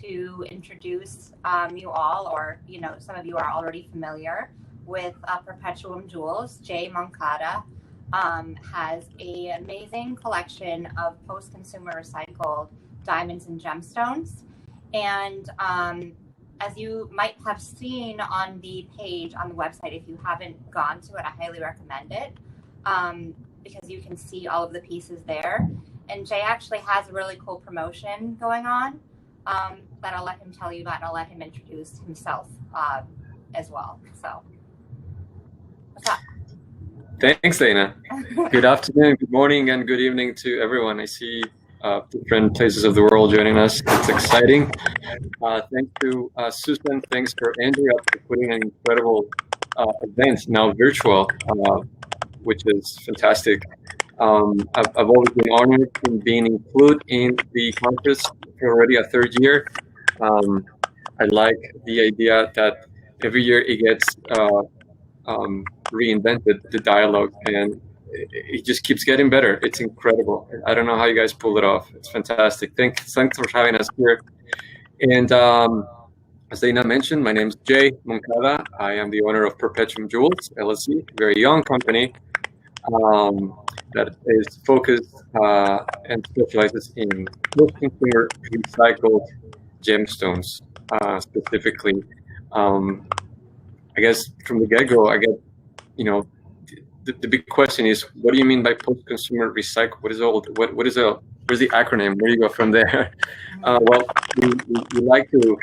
to introduce you all, or some of you are already familiar with Perpetuum Jewels. Jay Moncada has an amazing collection of post-consumer recycled diamonds and gemstones. And as you might have seen on the page on the website, if you haven't gone to it, I highly recommend it because you can see all of the pieces there. And Jay actually has a really cool promotion going on that I'll let him tell you about, and I'll let him introduce himself as well. So, what's up? Thanks, Dana. Good afternoon, good morning, and good evening to everyone. I see different places of the world joining us. It's exciting. Thanks to Susan. Thanks for Andrea for putting an incredible event, now virtual, which is fantastic. I've always been honored in being included in the contest for already a third year. I like the idea that every year it gets reinvented, the dialogue, and it just keeps getting better. It's incredible. I don't know how you guys pull it off. It's fantastic. Thanks for having us here. And as Dana mentioned, my name is Jay Moncada. I am the owner of Perpetuum Jewels, LLC, a very young company that is focused and specializes in post-consumer recycled gemstones, specifically. I guess from the get-go, I get, the big question is, what do you mean by post-consumer recycle? Where's the acronym? Where do you go from there? Well, we like to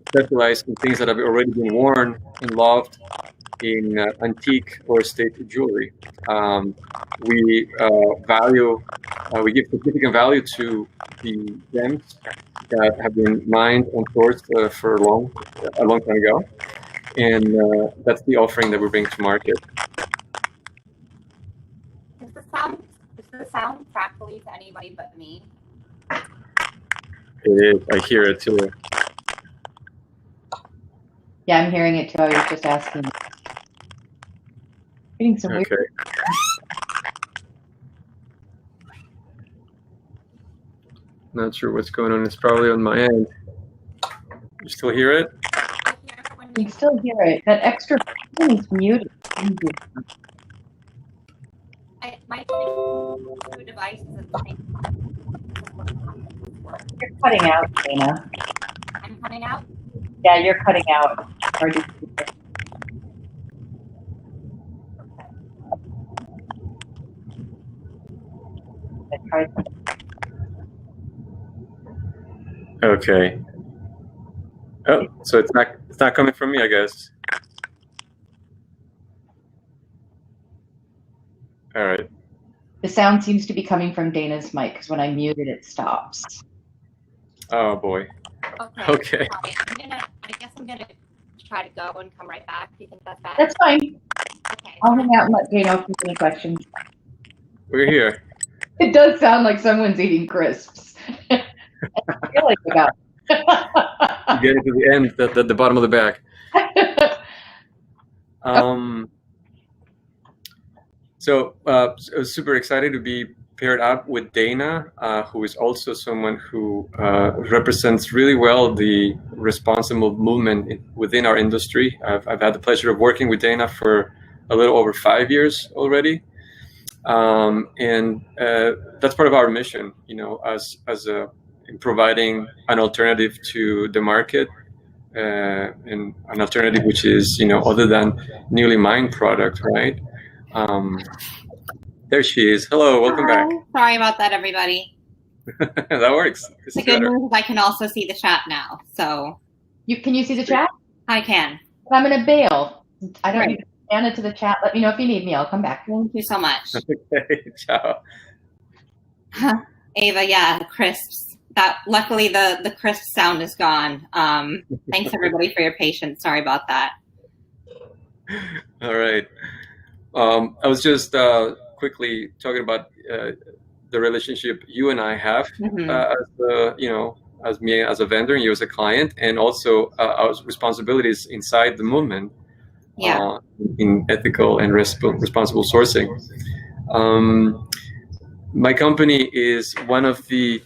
specialize in things that have already been worn and loved in antique or estate jewelry. We give significant value to the gems that have been mined and sourced for a long time ago, and that's the offering that we're bringing to market. Does the sound crackly to anybody but me? It is. I hear it too. Yeah, I'm hearing it too. I was just asking. Getting some okay. weird. Not sure what's going on. It's probably on my end. You still hear it? You still hear it. That extra is muted. My two devices at the same time. You're cutting out, Dana. I'm cutting out? Yeah, you're cutting out. Hard to see it. Okay. Oh, so it's not coming from me, I guess. All right. The sound seems to be coming from Dana's mic, because when I mute it, it stops. Oh boy. Okay. I guess I'm gonna try to go and come right back. Do you think that's bad? That's fine. Okay. I'll hang out and let Dana ask any questions. We're here. It does sound like someone's eating crisps. I feel like about. You get it to the end, the bottom of the bag. So I was super excited to be paired up with Dana, who is also someone who represents really well the responsible movement within our industry. I've had the pleasure of working with Dana for a little over 5 years already. And that's part of our mission, in providing an alternative to the market, and an alternative which is, other than newly mined product, right? There she is. Hello, welcome back. Sorry about that, everybody. That works. The good news is I can also see the chat now. So Can you see the chat? I can. I'm going to bail. I don't need to scan it to the chat. Let me know if you need me. I'll come back. Thank you so much. Okay, ciao. Ava, yeah, the crisps. Luckily the crisp sound is gone. Thanks everybody for your patience. Sorry about that. All right. I was just quickly talking about the relationship you and I have, as me as a vendor and you as a client, and also our responsibilities inside the movement, in ethical and responsible sourcing. My company is one of the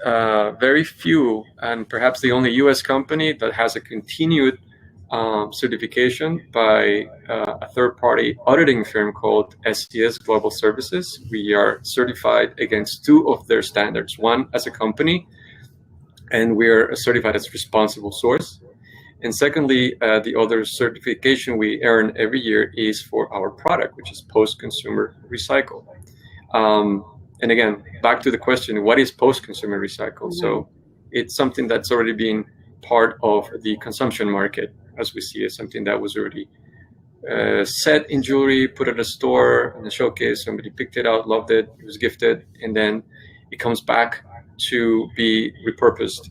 very few, and perhaps the only U.S. company that has a continued certification by a third-party auditing firm called SCS Global Services. We are certified against two of their standards, one as a company, and we're certified as responsible source. And secondly, the other certification we earn every year is for our product, which is post-consumer recycle. And again, back to the question, what is post-consumer recycle? Mm-hmm. So it's something that's already been part of the consumption market, as we see it, something that was already set in jewelry, put at a store, in a showcase, somebody picked it out, loved it, it was gifted, and then it comes back to be repurposed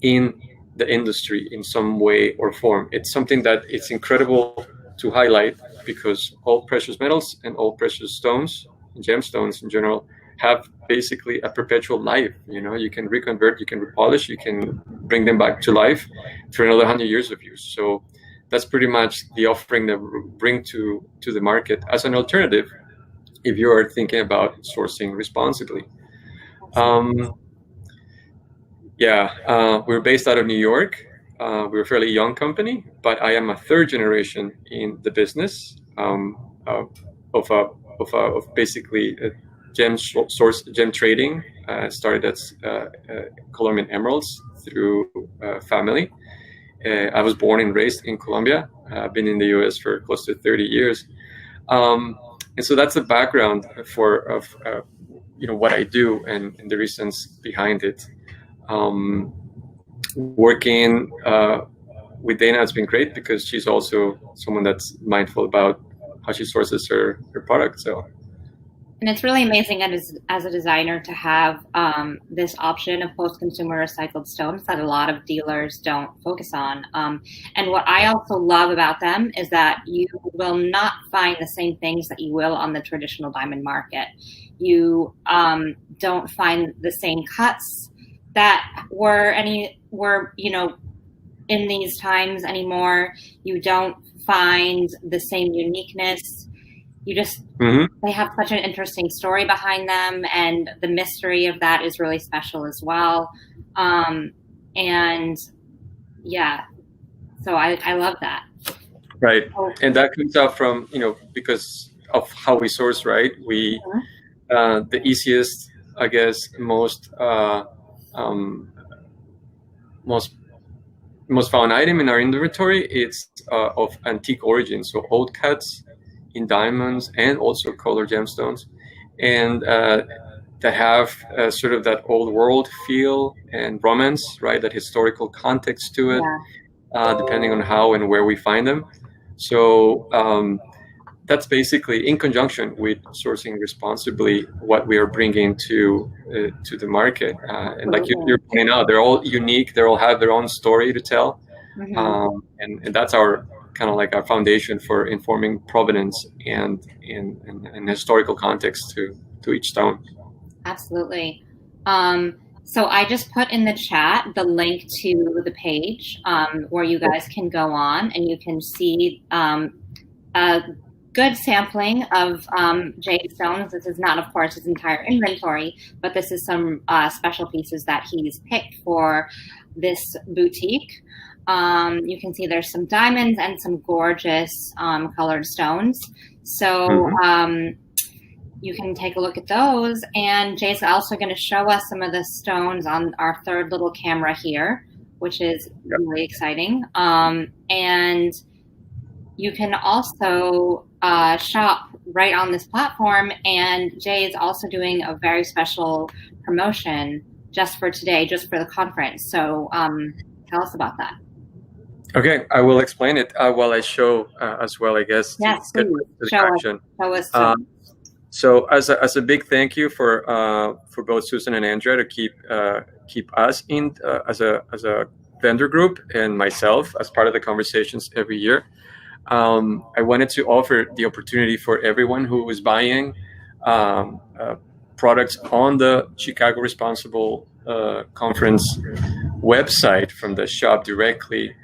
in the industry in some way or form. It's something that it's incredible to highlight because all precious metals and all precious stones, and gemstones in general, have basically a perpetual life. You know, you can reconvert, you can repolish, you can bring them back to life for another 100 years of use. So that's pretty much the offering that we bring to the market as an alternative if you are thinking about sourcing responsibly. We're based out of New York. We're a fairly young company, but I am a third generation in the business of basically gem trading. Started as Colombian emeralds through family. I was born and raised in Colombia. I've been in the U.S. for close to 30 years, and so that's the background of what I do and the reasons behind it. Working with Dana has been great because she's also someone that's mindful about how she sources her product. And it's really amazing as a designer to have this option of post-consumer recycled stones that a lot of dealers don't focus on. And what I also love about them is that you will not find the same things that you will on the traditional diamond market. You don't find the same cuts that were in these times anymore. You don't find the same uniqueness. You just, they have such an interesting story behind them, and the mystery of that is really special as well. So I love that. Right. And that comes out from, because of how we source, right? We, the easiest, I guess, most found item in our inventory, it's of antique origin. So old cuts in diamonds and also colored gemstones, and that have sort of that old world feel and romance, right? That historical context to it, depending on how and where we find them. So that's basically in conjunction with sourcing responsibly what we are bringing to the market. And like you're pointing out, they're all unique. They all have their own story to tell, and that's our kind of like our foundation for informing provenance and historical context to each stone. Absolutely. So I just put in the chat the link to the page where you guys can go on and you can see a good sampling of jade stones. This is not, of course, his entire inventory, but this is some special pieces that he's picked for this boutique. You can see there's some diamonds and some gorgeous colored stones. So you can take a look at those. And Jay's also going to show us some of the stones on our third little camera here, which is really exciting. And you can also shop right on this platform. And Jay is also doing a very special promotion just for today, just for the conference. So tell us about that. Okay, I will explain it while I show as well, I guess. Yes, please. Show us. So as a big thank you for both Susan and Andrea to keep us in as a vendor group and myself as part of the conversations every year. I wanted to offer the opportunity for everyone who is buying products on the Chicago Responsible Conference website from the shop directly.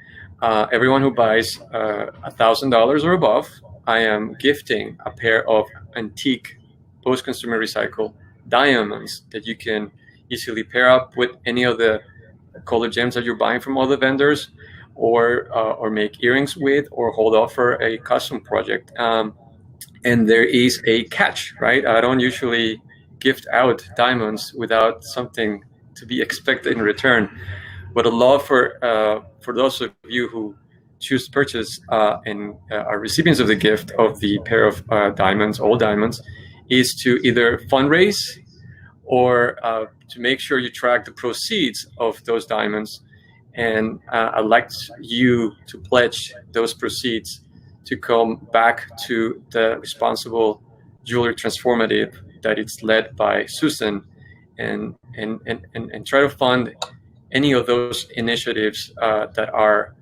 Everyone who buys $1,000 or above, I am gifting a pair of antique post-consumer recycled diamonds that you can easily pair up with any of the colored gems that you're buying from other vendors, or make earrings with, or hold off for a custom project. And there is a catch, right? I don't usually gift out diamonds without something to be expected in return. But a law for those of you who choose to purchase and are recipients of the gift of the pair of diamonds, all diamonds, is to either fundraise or to make sure you track the proceeds of those diamonds. And I'd like you to pledge those proceeds to come back to the Responsible Jewelry Transformative that it's led by Susan, and try to fund any of those initiatives that are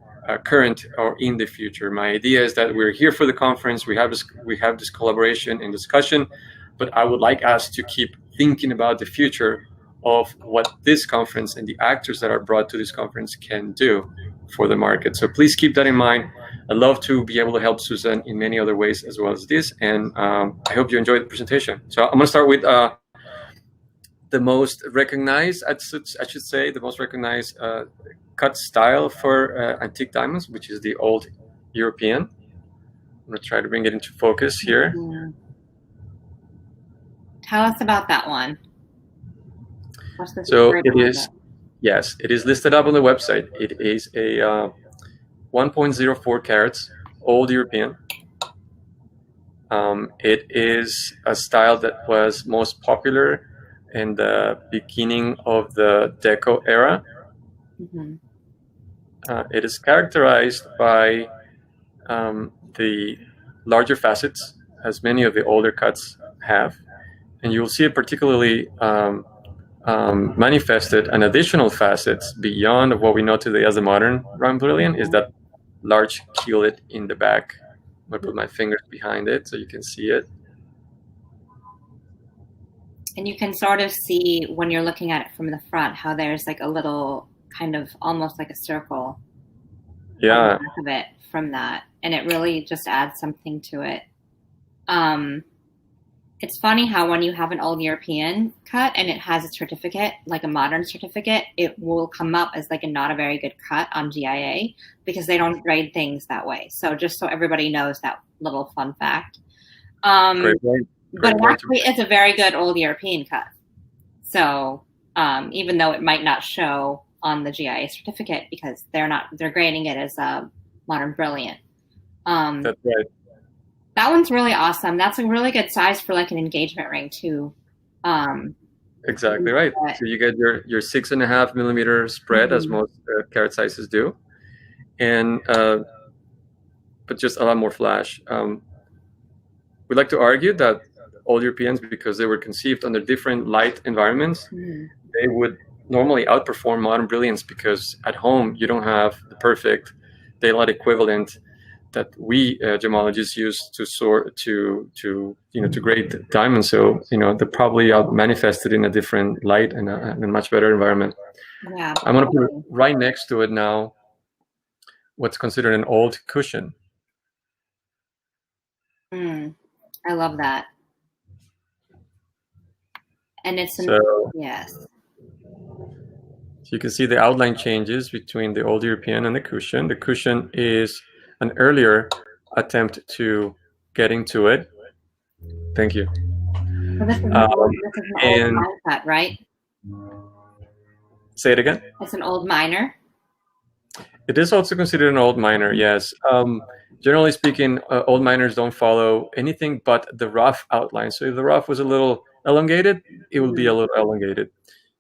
current or in the future. My idea is that we're here for the conference. We have this collaboration and discussion, but I would like us to keep thinking about the future of what this conference and the actors that are brought to this conference can do for the market. So please keep that in mind. I'd love to be able to help Susan in many other ways as well as this, and I hope you enjoyed the presentation. So I'm going to start with the most recognized, I should say, the most recognized cut style for antique diamonds, which is the Old European. I'm going to try to bring it into focus here. Mm-hmm. Tell us about that one. So it is, yes, it is listed up on the website. It is a 1.04 carats Old European. It is a style that was most popular in the beginning of the Deco era. Mm-hmm. It is characterized by the larger facets, as many of the older cuts have. And you will see it particularly manifested, and additional facets beyond what we know today as the modern round brilliant is that large keylid in the back. I'm going to put my fingers behind it so you can see it. And you can sort of see when you're looking at it from the front how there's like a little kind of almost like a circle on the back of it from that. And it really just adds something to it. It's funny how when you have an Old European cut and it has a certificate, like a modern certificate, it will come up as like a not a very good cut on GIA because they don't grade things that way. So just so everybody knows that little fun fact. Great point. But actually it's a very good Old European cut. So even though it might not show on the GIA certificate because they're grading it as a modern brilliant. That's right. That one's really awesome. That's a really good size for like an engagement ring too. Exactly right. So you get your 6.5 millimeter spread, as most carat sizes do, and but just a lot more flash. We like to argue that Old Europeans, because they were conceived under different light environments, they would normally outperform modern brilliants because at home you don't have the perfect daylight equivalent that we gemologists use to grade diamonds. So they're probably out manifested in a different light and a much better environment. Yeah, I'm going to put right next to it now what's considered an old cushion. I love that. And it's yes. So you can see the outline changes between the Old European and the cushion. The cushion is an earlier attempt to getting to it. Thank you. So this is an old minor cut, right? Say it again. It's an old minor. It is also considered an old minor, yes. Generally speaking, old minors don't follow anything but the rough outline. So if the rough was a little elongated, it will be a little elongated.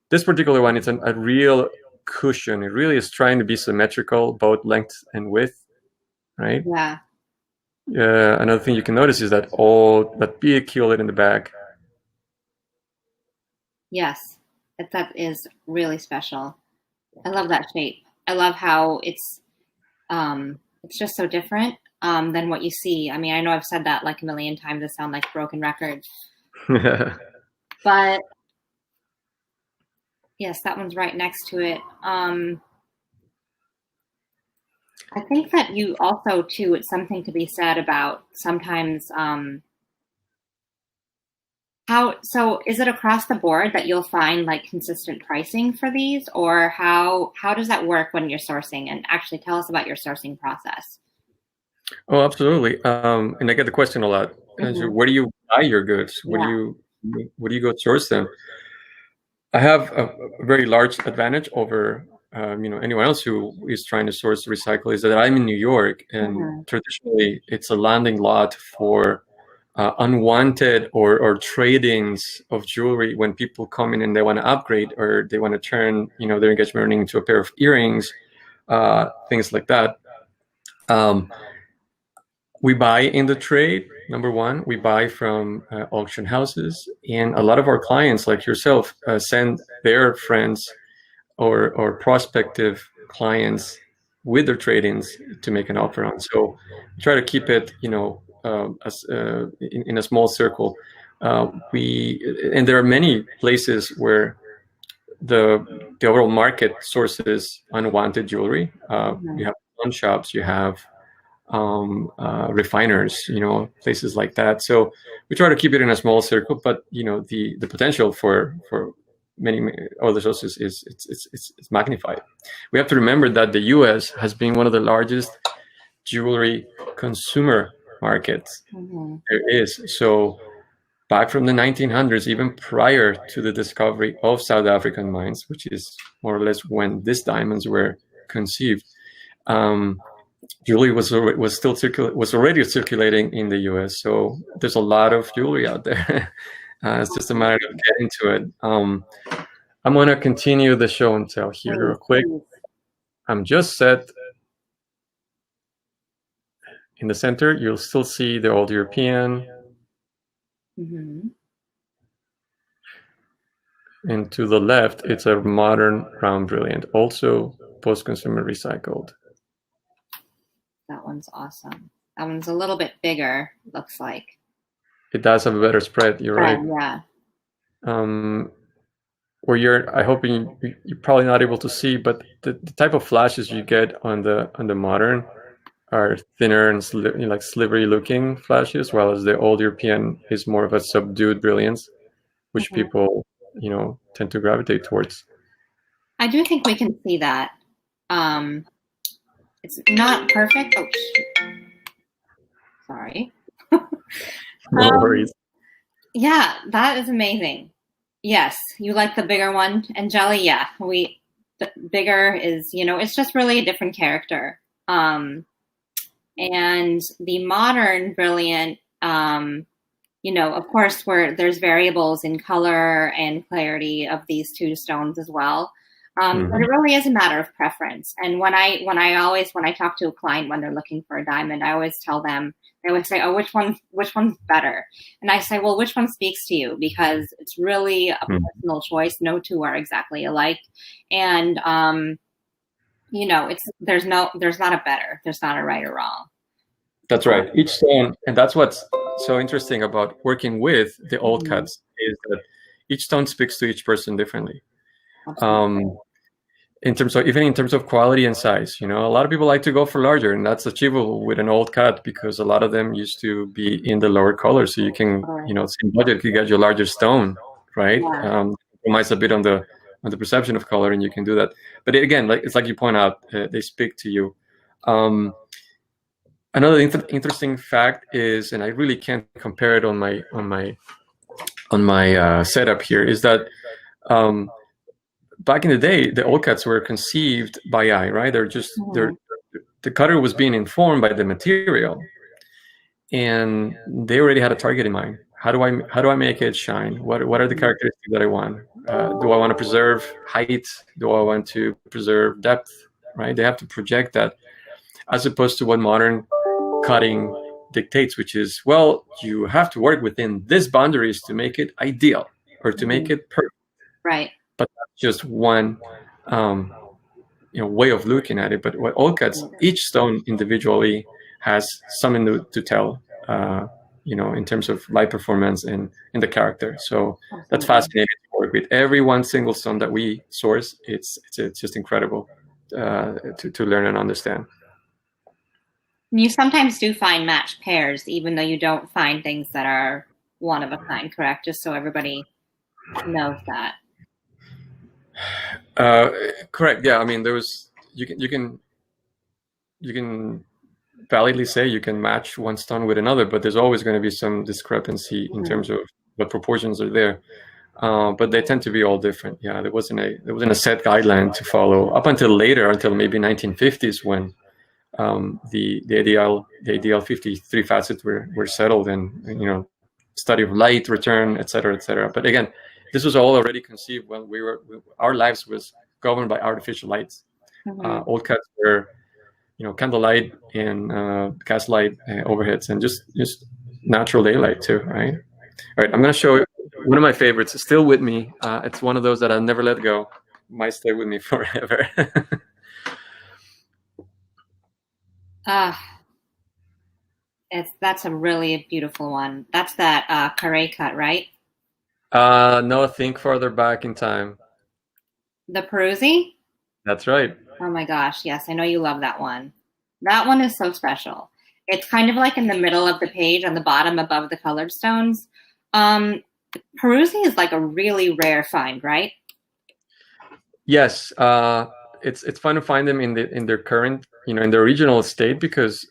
This particular one, it's a real cushion. It really is trying to be symmetrical, both length and width, right? Yeah. Another thing you can notice is that big keylid in the back. Yes, that is really special. I love that shape. I love how it's just so different than what you see. I mean, I know I've said that like a million times. I sound like a broken record. But yes, that one's right next to it. I think that you also, too, it's something to be said about sometimes So is it across the board that you'll find like consistent pricing for these, or how does that work when you're sourcing? And actually tell us about your sourcing process. Oh, absolutely. And I get the question a lot. So where do you buy your goods? Where do you go source them? I have a very large advantage over anyone else who is trying to source recycle, is that I'm in New York, and traditionally it's a landing lot for unwanted or trade-ins of jewelry when people come in and they want to upgrade, or they want to turn their engagement ring into a pair of earrings, things like that. We buy in the trade. Number one, we buy from auction houses, and a lot of our clients, like yourself, send their friends or prospective clients with their trade-ins to make an offer on. So try to keep it, as in a small circle. And there are many places where the overall market sources unwanted jewelry. You have pawn shops, you have refiners, places like that. So we try to keep it in a small circle, but the potential for many other sources is magnified. We have to remember that the U.S. has been one of the largest jewelry consumer markets there is. So back from the 1900s, even prior to the discovery of South African mines, which is more or less when these diamonds were conceived, jewelry was already circulating in the U.S. So there's a lot of jewelry out there. It's just a matter of getting to it. I'm going to continue the show and tell here real quick. I'm just set in the center. You'll still see the old European. And to the left, it's a modern round brilliant, also post-consumer recycled. That one's awesome. That one's a little bit bigger, looks like. It does have a better spread, you're right. Yeah. Where you're probably not able to see, but the type of flashes you get on the modern are thinner and slivery looking flashes, while as the old European is more of a subdued brilliance, which people tend to gravitate towards. I do think we can see that. It's not perfect. Oh, shoot. Sorry. No worries. Yeah, that is amazing. Yes, you like the bigger one, and Jelly. Yeah, the bigger is it's just really a different character. And the modern brilliant, of course, where there's variables in color and clarity of these two stones as well. But it really is a matter of preference. And when I talk to a client when they're looking for a diamond, I always tell them, they would say, "Oh, which one's better?" And I say, "Well, which one speaks to you?" Because it's really a personal choice. No two are exactly alike, and there's not a better, there's not a right or wrong. That's right. Each stone, and that's what's so interesting about working with the old cuts, is that each stone speaks to each person differently. In terms of quality and size, a lot of people like to go for larger, and that's achievable with an old cut because a lot of them used to be in the lower color. So you can, same budget, you get your larger stone, right? Compromise a bit on the perception of color, and you can do that. But again, it's like you point out, they speak to you. Another interesting fact is, and I really can't compare it on my setup here, is that back in the day, the old cuts were conceived by eye, right? The cutter was being informed by the material, and they already had a target in mind. How do I make it shine? What are the characteristics that I want? Do I want to preserve height? Do I want to preserve depth? Right? They have to project that, as opposed to what modern cutting dictates, which is, well, you have to work within these boundaries to make it ideal or to make it perfect. Right. But that's just one way of looking at it. But what old cuts, each stone individually has something to tell, in terms of light performance and the character. So that's fascinating to work with. Every one single stone that we source, it's just incredible to learn and understand. You sometimes do find matched pairs, even though you don't find things that are one of a kind, correct? Just so everybody knows that. Correct. Yeah. I mean, you can validly say you can match one stone with another, but there's always going to be some discrepancy in terms of what proportions are there. But they tend to be all different. Yeah, there wasn't a set guideline to follow up until later, until maybe 1950s, when the ideal 53 facets were settled, and study of light, return, et cetera, et cetera. But again, this was all already conceived when our lives was governed by artificial lights. Old cuts were candlelight and gaslight overheads, and just natural daylight too, right? All right, I'm going to show you one of my favorites. It's still with me. It's one of those that I'll never let go. Might stay with me forever. That's a really beautiful one. That's that carré cut, right? No, think further back in time. The Peruzzi? That's right. Oh my gosh, yes, I know you love that one. That one is so special. It's kind of like in the middle of the page on the bottom above the colored stones. Peruzzi is like a really rare find, right? Yes, it's fun to find them in their current, in their original state, because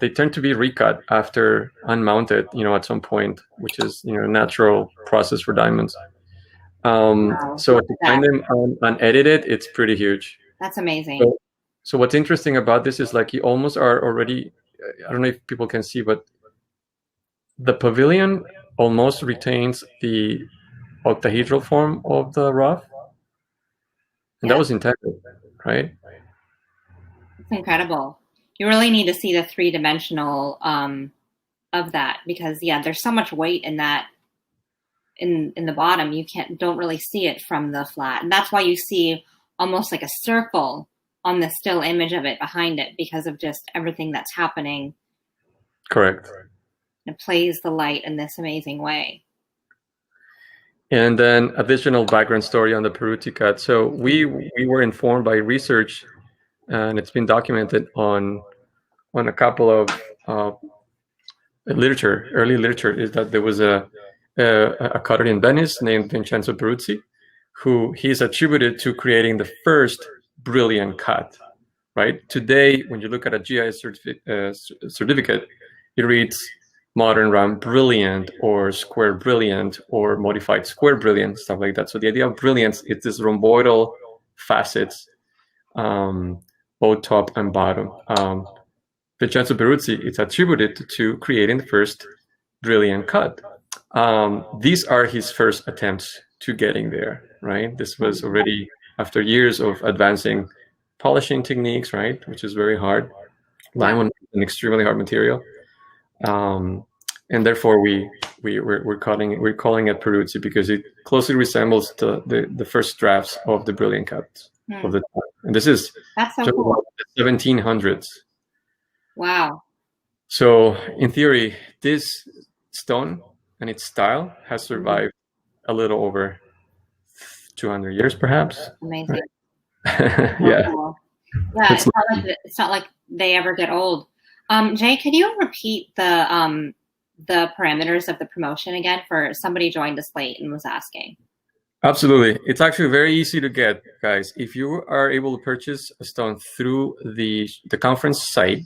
they tend to be recut after unmounted, at some point, which is a natural process for diamonds. So to find them unedited, it's pretty huge. That's amazing. So what's interesting about this is, like, you almost are already, I don't know if people can see, but the pavilion almost retains the octahedral form of the rough. And that was intended, right? It's incredible. You really need to see the three-dimensional of that, because there's so much weight in that in the bottom. You don't really see it from the flat. And that's why you see almost like a circle on the still image of it behind it, because of just everything that's happening. Correct. It plays the light in this amazing way. And then additional background story on the Peruzzi cut. So we were informed by research, and it's been documented on a couple of early literature, is that there was a cutter in Venice named Vincenzo Peruzzi, who he's attributed to creating the first brilliant cut. Right? Today, when you look at a GIS certificate, it reads modern round brilliant, or square brilliant, or modified square brilliant, stuff like that. So the idea of brilliance is this rhomboidal facets, both top and bottom. Vincenzo Peruzzi is attributed to creating the first brilliant cut. These are his first attempts to getting there, right? This was already after years of advancing polishing techniques, right? Which is very hard. Lime is an extremely hard material. And therefore we're calling it Peruzzi, because it closely resembles the first drafts of the brilliant cuts of the time. And this is cool. The 1700s. Wow. So in theory, this stone and its style has survived a little over 200 years, perhaps. Amazing. Right? Yeah. Cool. Yeah, it's not like they ever get old. Jay, could you repeat the parameters of the promotion again, for somebody joined us late and was asking? Absolutely. It's actually very easy to get, guys. If you are able to purchase a stone through the conference site,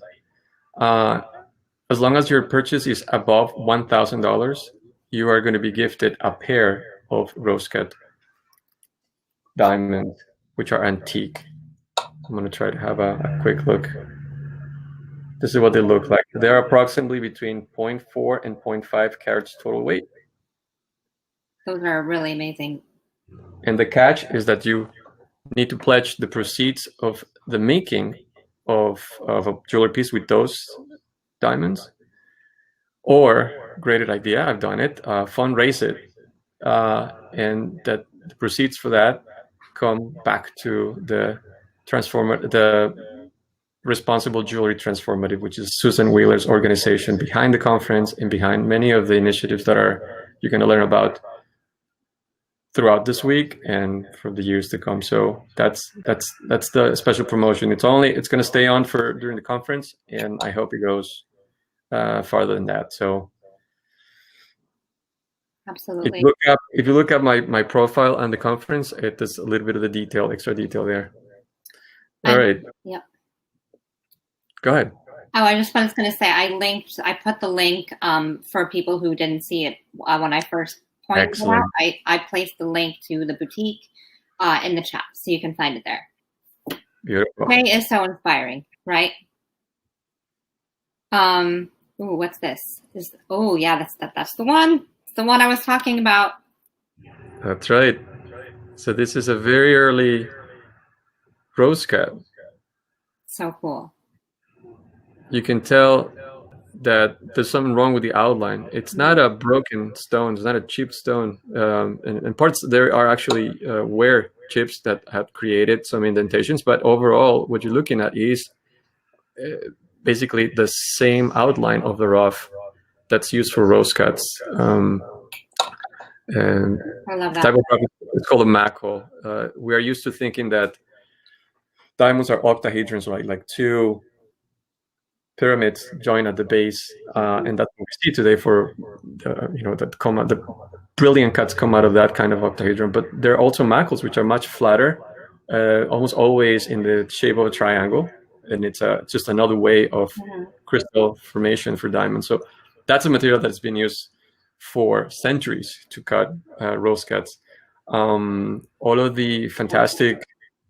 as long as your purchase is above $1,000, you are going to be gifted a pair of rose-cut diamonds, which are antique. I'm going to try to have a quick look. This is what they look like. They're approximately between 0.4 and 0.5 carats total weight. Those are really amazing. And the catch is that you need to pledge the proceeds of the making of a jewelry piece with those diamonds. Or, great idea, I've done it, fundraise it. And that the proceeds for that come back to the Responsible Jewelry Transformative, which is Susan Wheeler's organization behind the conference and behind many of the initiatives that you're going to learn about throughout this week and for the years to come. So that's the special promotion. It's going to stay on during the conference, and I hope it goes farther than that. So Absolutely. If you look up my profile on the conference, it does a little bit of the extra detail there. All right. Yep. Go ahead. Oh, I was going to say, I put the link for people who didn't see it when I first pointed it out. I placed the link to the boutique in the chat, so you can find it there. Beautiful. Jay is so inspiring, right? Ooh, what's this? Yeah, that's the one. It's the one I was talking about. That's right. So this is a very early rose cut. So cool. You can tell that there's something wrong with the outline. It's not a broken stone. It's not a cheap stone. And parts there are actually wear chips that have created some indentations. But overall, what you're looking at is basically the same outline of the rough that's used for rose cuts. And I love that. type of rough, it's called a macro. We are used to thinking that diamonds are octahedrons, right? Like two pyramids join at the base, and that's what we see today for the brilliant cuts come out of that kind of octahedron. But there are also macros which are much flatter, almost always in the shape of a triangle, and it's just another way of crystal formation for diamonds. So that's a material that's been used for centuries to cut rose cuts. All of the fantastic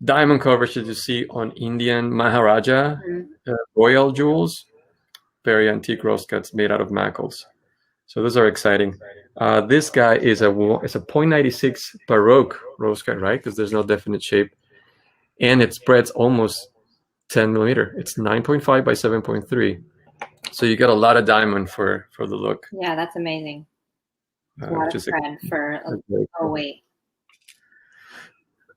diamond coverage that you see on Indian Maharaja royal jewels, very antique rose cuts made out of macros. So those are exciting. This guy is a 0.96 Baroque rose cut, right? Because there's no definite shape, and it spreads almost 10 millimeter. It's 9.5 by 7.3. So you get a lot of diamond for the look. Yeah, that's amazing. A lot of spread for a weight.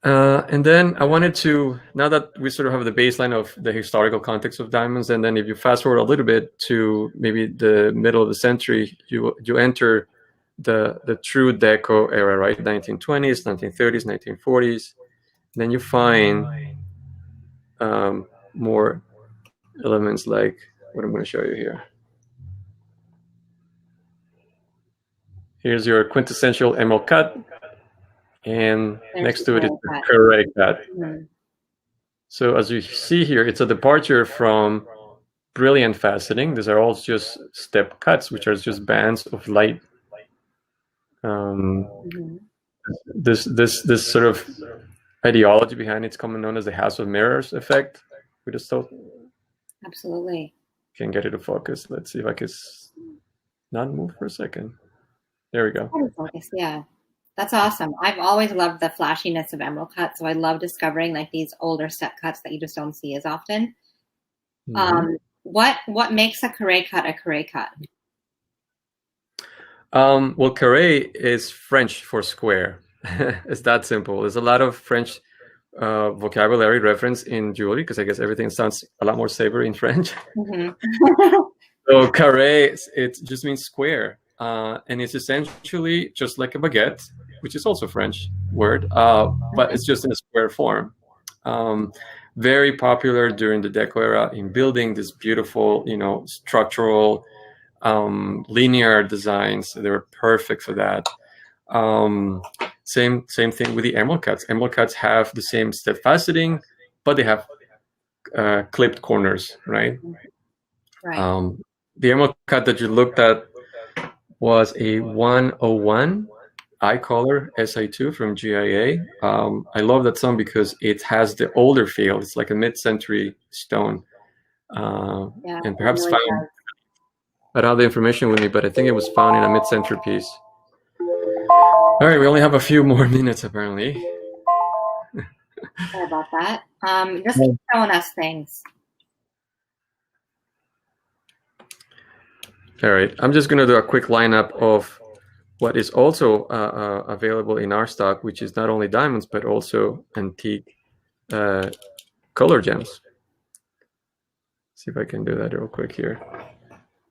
And then I wanted to, now that we sort of have the baseline of the historical context of diamonds, and then if you fast forward a little bit to maybe the middle of the century, you enter the true Deco era, right? 1920s, 1930s, 1940s. Then you find more elements like what I'm going to show you here. Here's your quintessential emerald cut. And next to it is the Carré cut. So as you see here, it's a departure from brilliant faceting. These are all just step cuts, which are just bands of light. This sort of ideology behind it's commonly known as the House of Mirrors effect. We just thought, absolutely can get it to focus. Let's see if I can not move for a second. There we go. Focus, yeah. That's awesome. I've always loved the flashiness of emerald cut, so I love discovering like these older step cuts that you just don't see as often. What makes a carré cut a carré cut? Well, carré is French for square. It's that simple. There's a lot of French vocabulary reference in jewelry because I guess everything sounds a lot more savory in French. So carré, it just means square. And it's essentially just like a baguette, which is also a French word, but it's just in a square form. Very popular during the Deco era in building this beautiful, structural, linear designs. They were perfect for that. Same thing with the emerald cuts. Emerald cuts have the same step faceting, but they have clipped corners, right? Right. The emerald cut that you looked at was a 101 eye color SI2 from GIA. I love that stone because it has the older feel. It's like a mid-century stone. And perhaps really found, I don't have the information with me, but I think it was found in a mid-century piece. All right, we only have a few more minutes apparently. Sorry about that. Just keep showing us things. All right, I'm just going to do a quick lineup of what is also available in our stock, which is not only diamonds, but also antique color gems. See if I can do that real quick here.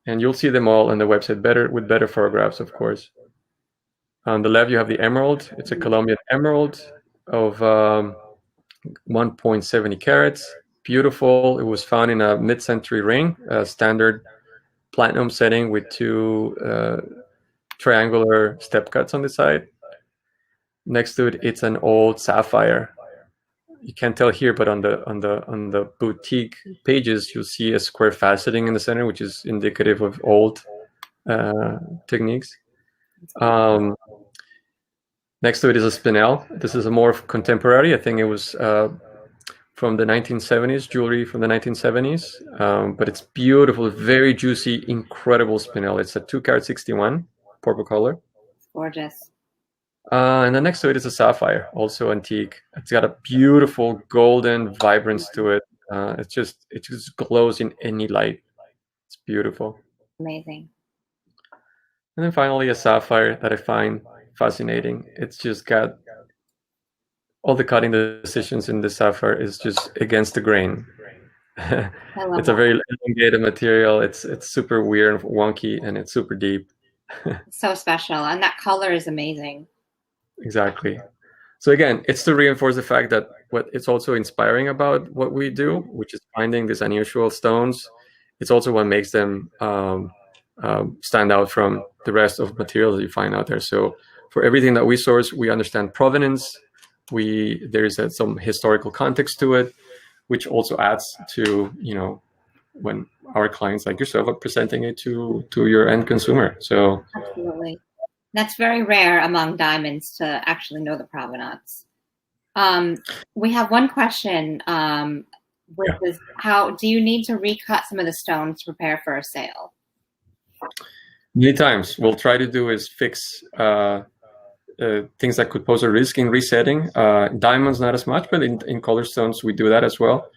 And you'll see them all on the website with better photographs, of course. On the left, you have the emerald. It's a Colombian emerald of 1.70 carats. Beautiful. It was found in a mid-century ring, a standard platinum setting with two triangular step cuts on the side. Next to it, it's an old sapphire. You can't tell here, but on the boutique pages, you'll see a square faceting in the center, which is indicative of old techniques. Next to it is a spinel. This is a more contemporary. I think it was from the 1970s, jewelry from the 1970s. But it's beautiful, very juicy, incredible spinel. It's a 2-carat 61, purple color. Gorgeous. And then next to it is a sapphire, also antique. It's got a beautiful golden vibrance to it. It just glows in any light. It's beautiful. Amazing. And then finally, a sapphire that I find fascinating. It's just got all the cutting decisions in the sapphire is just against the grain. It's a very elongated material. It's super weird and wonky, and it's super deep. So special, and that color is amazing. Exactly. So again, it's to reinforce the fact that what it's also inspiring about what we do, which is finding these unusual stones. It's also what makes them stand out from the rest of materials that you find out there. So for everything that we source, we understand provenance. There is some historical context to it, which also adds to, when our clients like yourself are presenting it to your end consumer. So absolutely. That's very rare among diamonds to actually know the provenance. We have one question, which is, how do you need to recut some of the stones to prepare for a sale? Many times. We'll try to do is fix things that could pose a risk in resetting. Diamonds, not as much, but in color stones, we do that as well.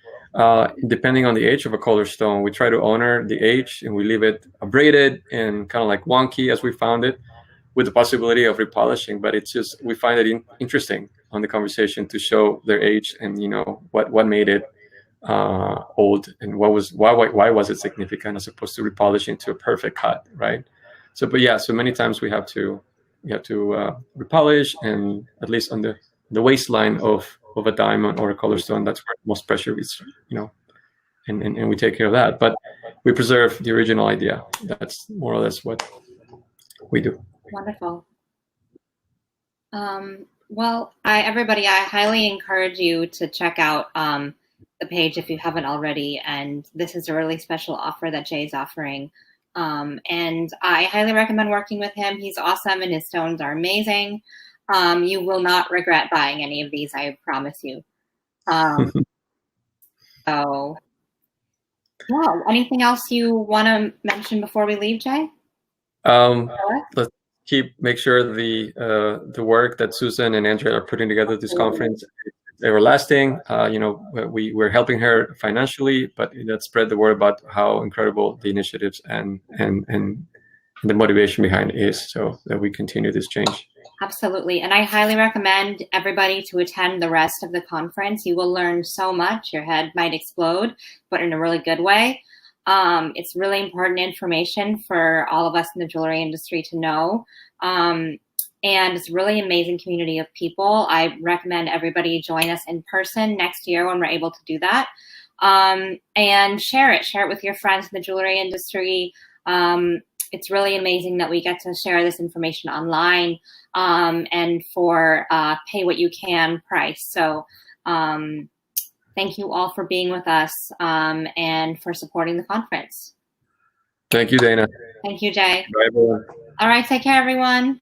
Depending on the age of a color stone, we try to honor the age and we leave it abraded and kind of like wonky as we found it, with the possibility of repolishing. But it's just, we find it interesting on the conversation to show their age and what made it old and why was it significant, as opposed to repolishing to a perfect cut, right? So, but yeah, so many times we have to repolish, and at least on the waistline of a diamond or a color stone, that's where most pressure is, and we take care of that. But we preserve the original idea. That's more or less what we do. Wonderful. Well, everybody, I highly encourage you to check out the page if you haven't already. And this is a really special offer that Jay's offering. And I highly recommend working with him. He's awesome and his stones are amazing. You will not regret buying any of these, I promise you. So, yeah, anything else you want to mention before we leave, Jay? Let's make sure the work that Susan and Andrea are putting together this conference is everlasting. We're helping her financially, but let's spread the word about how incredible the initiatives and the motivation behind it is, so that we continue this change. Absolutely. And I highly recommend everybody to attend the rest of the conference. You will learn so much. Your head might explode, but in a really good way. It's really important information for all of us in the jewelry industry to know. And it's a really amazing community of people. I recommend everybody join us in person next year when we're able to do that. And share it with your friends in the jewelry industry. It's really amazing that we get to share this information online, and for pay what you can price. So thank you all for being with us, and for supporting the conference. Thank you, Dana. Thank you, Jay. Bye, everyone. All right, take care, everyone.